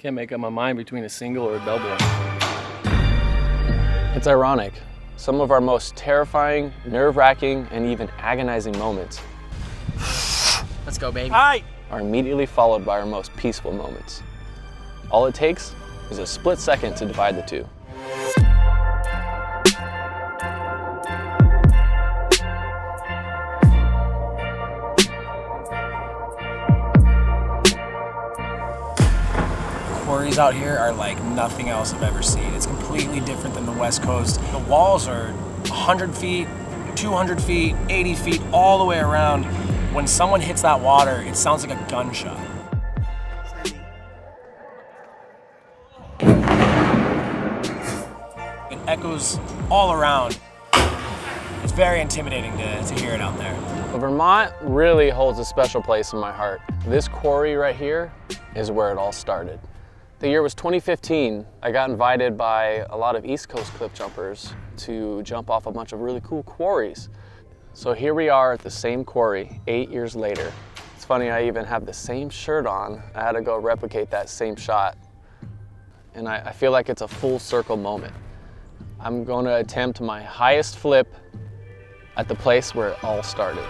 Can't make up my mind between a single or a double. It's ironic. Some of our most terrifying, nerve-wracking, and even agonizing moments Let's go, baby. are immediately followed by our most peaceful moments. All it takes is a split second to divide the two. Quarries out here are like nothing else I've ever seen. It's completely different than the West Coast. The walls are 100 feet, 200 feet, 80 feet, all the way around. When someone hits that water, it sounds like a gunshot. It echoes all around. It's very intimidating to hear it out there. But Vermont really holds a special place in my heart. This quarry right here is where it all started. The year was 2015. I got invited by a lot of East Coast cliff jumpers to jump off a bunch of really cool quarries. So here we are at the same quarry 8 years later. It's funny, I even have the same shirt on. I had to go replicate that same shot. And I feel like it's a full circle moment. I'm going to attempt my highest flip at the place where it all started.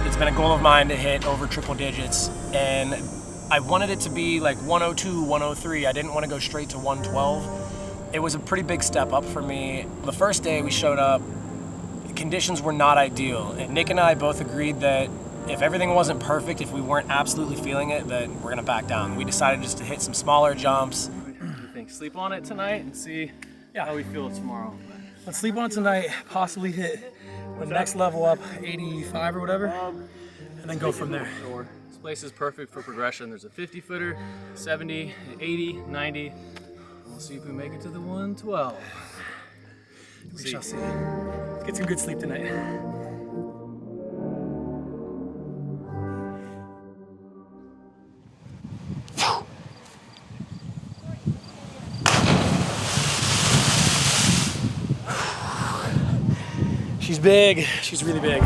It's been a goal of mine to hit over triple digits, and I wanted it to be like 102, 103. I didn't want to go straight to 112. It was a pretty big step up for me. The first day we showed up, the conditions were not ideal. And Nick and I both agreed that if everything wasn't perfect, if we weren't absolutely feeling it, that we're gonna back down. We decided just to hit some smaller jumps. What do you think? Sleep on it tonight and see how we feel tomorrow. Let's sleep on it tonight, possibly hit the next level up, 85 or whatever, and then go from there. This place is perfect for progression. There's a 50-footer, 70, 80, 90. We'll see if we make it to the 112. We shall see. Get some good sleep tonight. She's big. She's really big.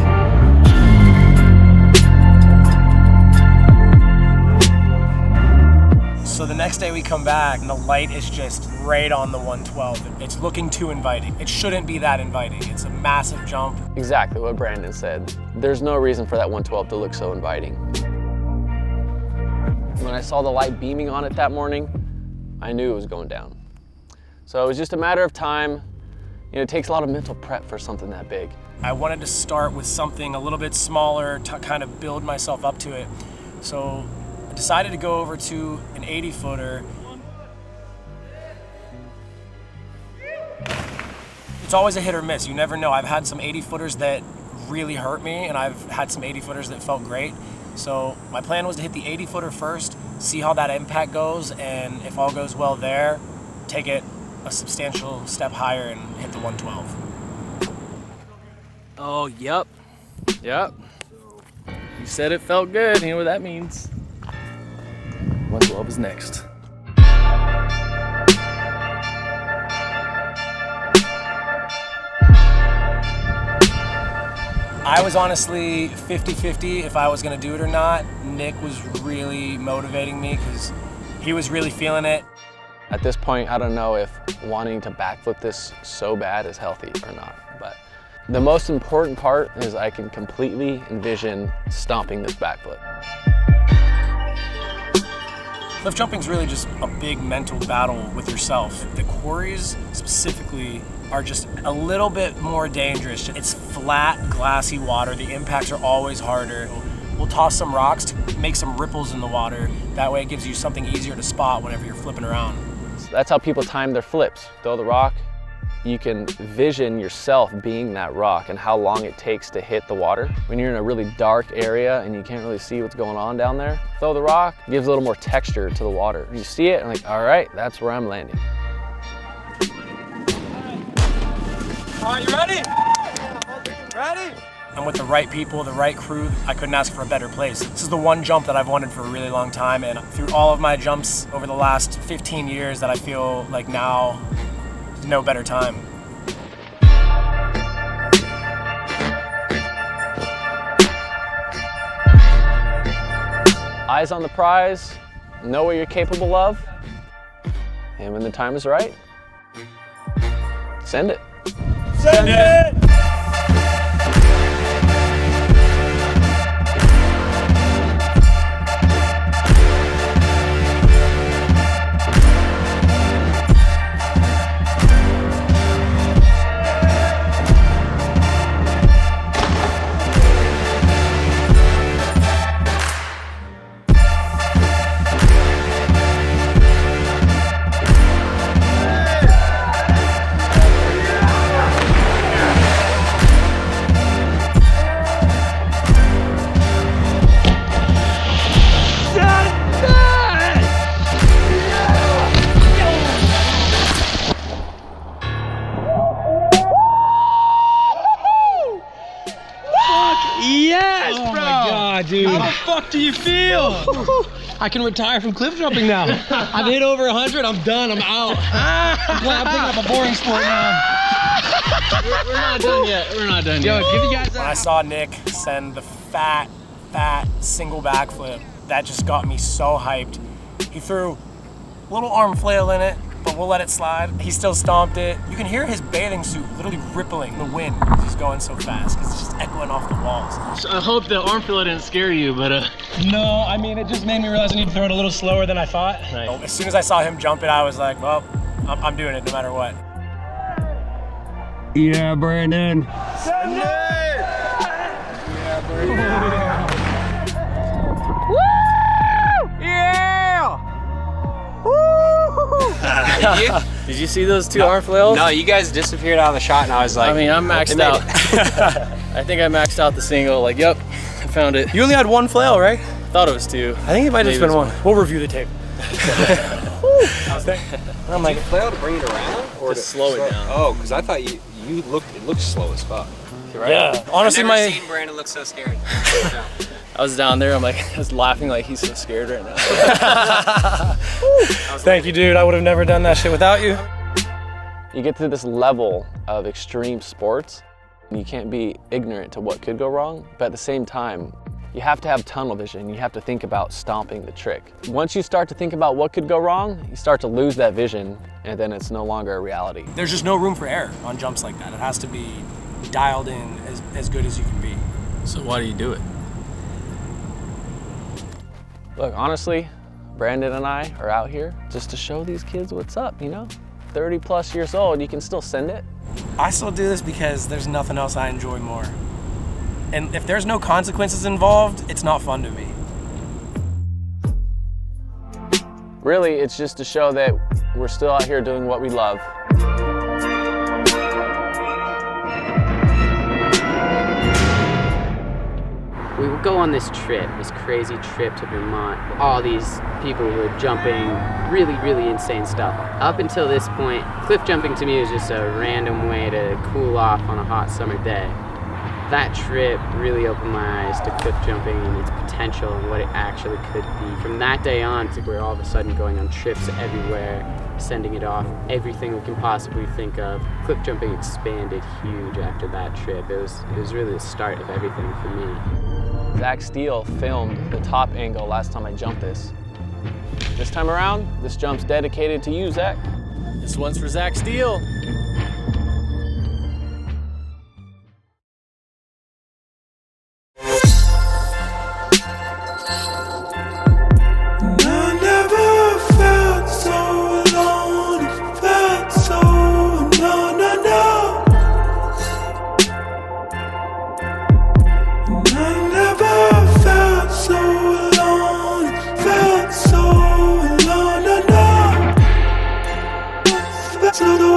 So the next day we come back and the light is just right on the 112. It's looking too inviting. It shouldn't be that inviting. It's a massive jump. Exactly what Brandon said. There's no reason for that 112 to look so inviting. When I saw the light beaming on it that morning, I knew it was going down. So it was just a matter of time. You know, it takes a lot of mental prep for something that big. I wanted to start with something a little bit smaller to kind of build myself up to it. So I decided to go over to an 80-footer. It's always a hit or miss. You never know. I've had some 80-footers that really hurt me, and I've had some 80-footers that felt great. So my plan was to hit the 80-footer first, see how that impact goes, and if all goes well there, take it a substantial step higher and hit the 112. Oh, yep. Yep. You said it felt good. You know what that means. 112 is next. I was honestly 50-50 if I was gonna do it or not. Nick was really motivating me because he was really feeling it. At this point, I don't know if wanting to backflip this so bad is healthy or not, but the most important part is I can completely envision stomping this backflip. Cliff jumping is really just a big mental battle with yourself. The quarries specifically are just a little bit more dangerous. It's flat, glassy water. The impacts are always harder. We'll toss some rocks to make some ripples in the water. That way it gives you something easier to spot whenever you're flipping around. That's how people time their flips. Throw the rock, you can vision yourself being that rock and how long it takes to hit the water. When you're in a really dark area and you can't really see what's going on down there, throw the rock, gives a little more texture to the water. You see it and like, all right, that's where I'm landing. All right, you ready? Ready? And with the right people, the right crew, I couldn't ask for a better place. This is the one jump that I've wanted for a really long time, and through all of my jumps over the last 15 years that I feel like now no better time. Eyes on the prize, know what you're capable of, and when the time is right, send it. Send it! Yes, bro! Oh my God, dude. How the fuck do you feel? I can retire from cliff jumping now. I've hit over 100, I'm done, I'm out. I'm picking up a boring sport now. We're not done yet. We're not done yet. Yo, give you guys When I saw Nick send the fat single backflip, that just got me so hyped. He threw a little arm flail in it, but we'll let it slide. He still stomped it. You can hear his bathing suit literally rippling the wind because he's going so fast, because it's just echoing off the walls. So I hope the arm filler didn't scare you, but No, I mean, it just made me realize I need to throw it a little slower than I thought. As soon as I saw him jump it, I was like, well, I'm doing it no matter what. Yeah, Brandon. Send it! Yeah, Brandon. did you see those two arm flails? No, you guys disappeared out of the shot, and I was like, I mean, I'm maxed out. I think I maxed out the single. Like, yep, I found it. You only had one flail, right? Thought it was two. I think it might have just been one. We'll review the tape. I'm like, flail to bring it around, or to slow it down. Oh, because I thought it looked slow as fuck. Right? Yeah, honestly, I've never seen Brandon look so scared. I was down there. I was laughing like he's so scared right now. Thank you, dude. I would have never done that shit without you. You get to this level of extreme sports, and you can't be ignorant to what could go wrong, but at the same time, you have to have tunnel vision. You have to think about stomping the trick. Once you start to think about what could go wrong, you start to lose that vision, and then it's no longer a reality. There's just no room for error on jumps like that. It has to be dialed in as good as you can be. So why do you do it? Look, honestly, Brandon and I are out here just to show these kids what's up, you know? 30 plus years old, you can still send it. I still do this because there's nothing else I enjoy more. And if there's no consequences involved, it's not fun to me. Really, it's just to show that we're still out here doing what we love. We would go on this trip, this crazy trip to Vermont. All these people were jumping really, really insane stuff. Up until this point, cliff jumping to me was just a random way to cool off on a hot summer day. That trip really opened my eyes to cliff jumping and its potential and what it actually could be. From that day on, we're all of a sudden going on trips everywhere, sending it off, everything we can possibly think of. Cliff jumping expanded huge after that trip. It was really the start of everything for me. Zach Steele filmed the top angle last time I jumped this. This time around, this jump's dedicated to you, Zach. This one's for Zach Steele. To the